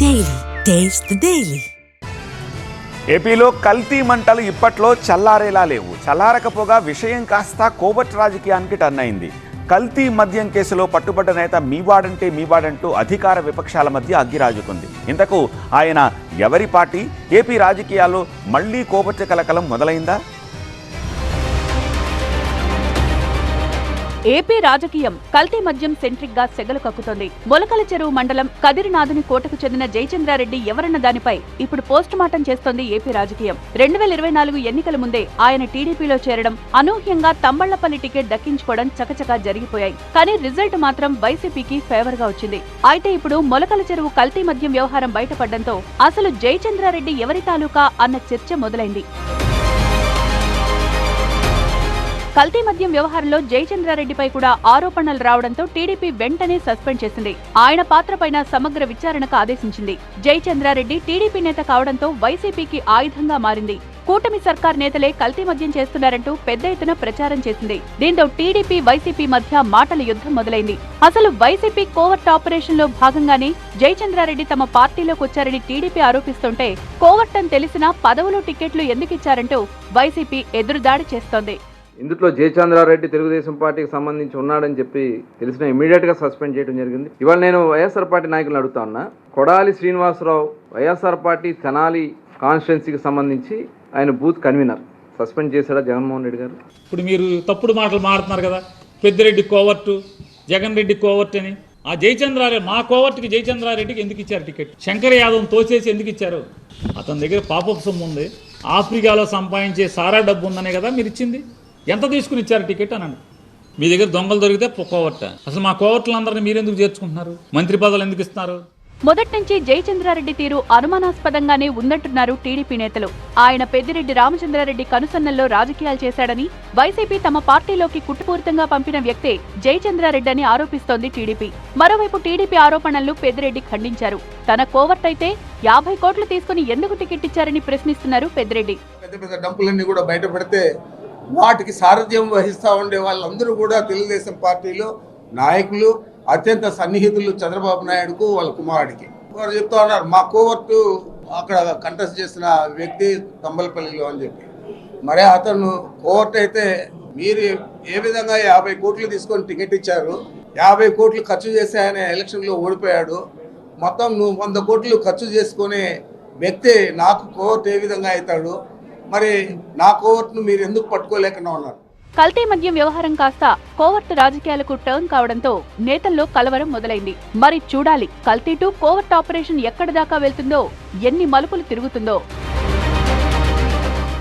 Daily taste the daily. ఏపీలో కల్తీ మంటలు ఇప్పట్లో చల్లారేలా లేవు. చల్లారకపోగా విషయం కాస్త కోబట్ రాజకీయానికి టర్న్ అయింది. కల్తీ మద్యం కేసులో పట్టుబడ్డ నేత మీవాడంటే మీవాడంటూ అధికార విపక్షాల మధ్య అగ్గిరాజుకుంది. ఇంతకు ఆయన ఎవరి పార్టీ? ఏపీ రాజకీయాల్లో మళ్లీ కోబట్ కలకలం మొదలైందా? ఏపీ రాజకీయం కల్తీ మద్యం సెంట్రిక్ గా సెగలు కక్కుతోంది. మొలకల చెరువు మండలం కదిరినాథుని కోటకు చెందిన జయచంద్రారెడ్డి ఎవరన్న దానిపై ఇప్పుడు పోస్ట్ మార్టం చేస్తోంది ఏపీ రాజకీయం. 2024 ఎన్నికల ముందే ఆయన టీడీపీలో చేరడం, అనూహ్యంగా తంబళ్లపల్లి టికెట్ దక్కించుకోవడం చకచకా జరిగిపోయాయి. కానీ రిజల్ట్ మాత్రం వైసీపీకి ఫేవర్ గా వచ్చింది. అయితే ఇప్పుడు మొలకల చెరువు కల్తీ మద్యం వ్యవహారం బయటపడడంతో అసలు జయచంద్రారెడ్డి ఎవరి తాలూకా అన్న చర్చ మొదలైంది. కల్తీ మద్యం వ్యవహారంలో జయచంద్రారెడ్డిపై కూడా ఆరోపణలు రావడంతో టీడీపీ వెంటనే సస్పెండ్ చేసింది. ఆయన పాత్రపైన సమగ్ర విచారణకు ఆదేశించింది. జయచంద్రారెడ్డి టీడీపీ నేత కావడంతో వైసీపీకి ఆయుధంగా మారింది. కూటమి సర్కార్ నేతలే కల్తీ మద్యం చేస్తున్నారంటూ పెద్ద ఎత్తున ప్రచారం చేసింది. దీంతో టీడీపీ వైసీపీ మధ్య మాటల యుద్ధం మొదలైంది. అసలు వైసీపీ కోవర్ట్ ఆపరేషన్ లో భాగంగానే జయచంద్రారెడ్డి తమ పార్టీలోకి వచ్చారని టీడీపీ ఆరోపిస్తుంటే, కోవర్ట్ అని తెలిసినా పదవులు టికెట్లు ఎందుకిచ్చారంటూ వైసీపీ ఎదురుదాడి చేస్తోంది. ఇందులో జయచంద్రారెడ్డి తెలుగుదేశం పార్టీకి సంబంధించి ఉన్నాడని చెప్పి తెలిసిన ఇమీడియట్ గా సస్పెండ్ చేయడం జరిగింది. ఇవాళ నేను వైఎస్ఆర్ పార్టీ నాయకులను అడుగుతా ఉన్నా, కొడాలి శ్రీనివాసరావు వైఎస్ఆర్ పార్టీ తెనాలి కాన్స్టిట్యున్సీకి సంబంధించి ఆయన బూత్ కన్వీనర్, సస్పెండ్ చేశాడా జగన్మోహన్ రెడ్డి గారు? ఇప్పుడు మీరు తప్పుడు మాటలు మాడుతున్నారు కదా, పెద్దిరెడ్డి కోవర్టు, జగన్ రెడ్డి కోవర్ట్ అని. ఆ జయచంద్రారెడ్డి, మా కోవర్ట్కి జయచంద్రారెడ్డికి ఎందుకు ఇచ్చారు టికెట్? శంకర్ యాదవ్ తోచేసి ఎందుకు ఇచ్చారు? అతని దగ్గర పాపపు సొమ్ము ఉంది, ఆఫ్రికాలో సంపాదించే సారా డబ్బు ఉందనే కదా మీరు ఇచ్చింది. ఎంత తీసుకుని ఇచ్చారు టికెట్ అనండి. మీ దగ్గర దొంగలు దొరికితే కోవర్ట. అసలు మా కోవర్టులందరినీ మీరెందుకు చేర్చుకుంటున్నారు? మంత్రి పదవులు ఎందుకు ఇస్తున్నారు? మొదటి నుంచి జయచంద్రారెడ్డి తీరు అనుమానాస్పదంగానే ఉందంటున్నారు టీడీపీ నేతలు. ఆయన పెద్దిరెడ్డి రామచంద్రారెడ్డి కనుసన్నల్లో రాజకీయాలు చేశాడని, వైసీపీ తమ పార్టీలోకి కుట్రపూరితంగా పంపిన వ్యక్తే జయచంద్రారెడ్డి అని ఆరోపిస్తోంది టీడీపీ. మరోవైపు టీడీపీ ఆరోపణలను పెద్దిరెడ్డి ఖండించారు. తన కోవర్ట్ అయితే 50 కోట్లు తీసుకుని ఎందుకు టికెట్ ఇచ్చారని ప్రశ్నిస్తున్నారు పెద్దిరెడ్డి. పెద్ద పెద్ద డబ్బులన్నీ కూడా బయట పెడితే వాటికి సారథ్యం వహిస్తూ ఉండే వాళ్ళందరూ కూడా తెలుగుదేశం పార్టీలో నాయకులు, అత్యంత సన్నిహితులు చంద్రబాబు నాయుడుకు వాళ్ళ కుమారుడికి. వారు చెప్తా ఉన్నారు, మా కోవర్టు అక్కడ కంటెస్ట్ చేసిన వ్యక్తి తంబలపల్లిలో అని చెప్పి. మరి అతను కోవర్ట్ అయితే మీరు ఏ విధంగా 50 కోట్లు తీసుకొని టికెట్ ఇచ్చారు? 50 కోట్లు ఖర్చు చేసి ఆయన ఎలక్షన్లో ఓడిపోయాడు. మొత్తం నువ్వు 100 కోట్లు ఖర్చు చేసుకునే వ్యక్తి నాకు కోవర్ట్ ఏ విధంగా అవుతాడు? మరి నా కోవర్ట్ను మీరు ఎందుకు పట్టుకోలేకుండా ఉన్నారు? కల్తీ మద్యం వ్యవహారం కాస్త కోవర్ట్ రాజకీయాలకు టర్న్ కావడంతో నేతల్లో కలవరం మొదలైంది. మరి చూడాలి, కల్తీ టు కోవర్ట్ ఆపరేషన్ ఎక్కడి దాకా వెళ్తుందో, ఎన్ని మలుపులు తిరుగుతుందో.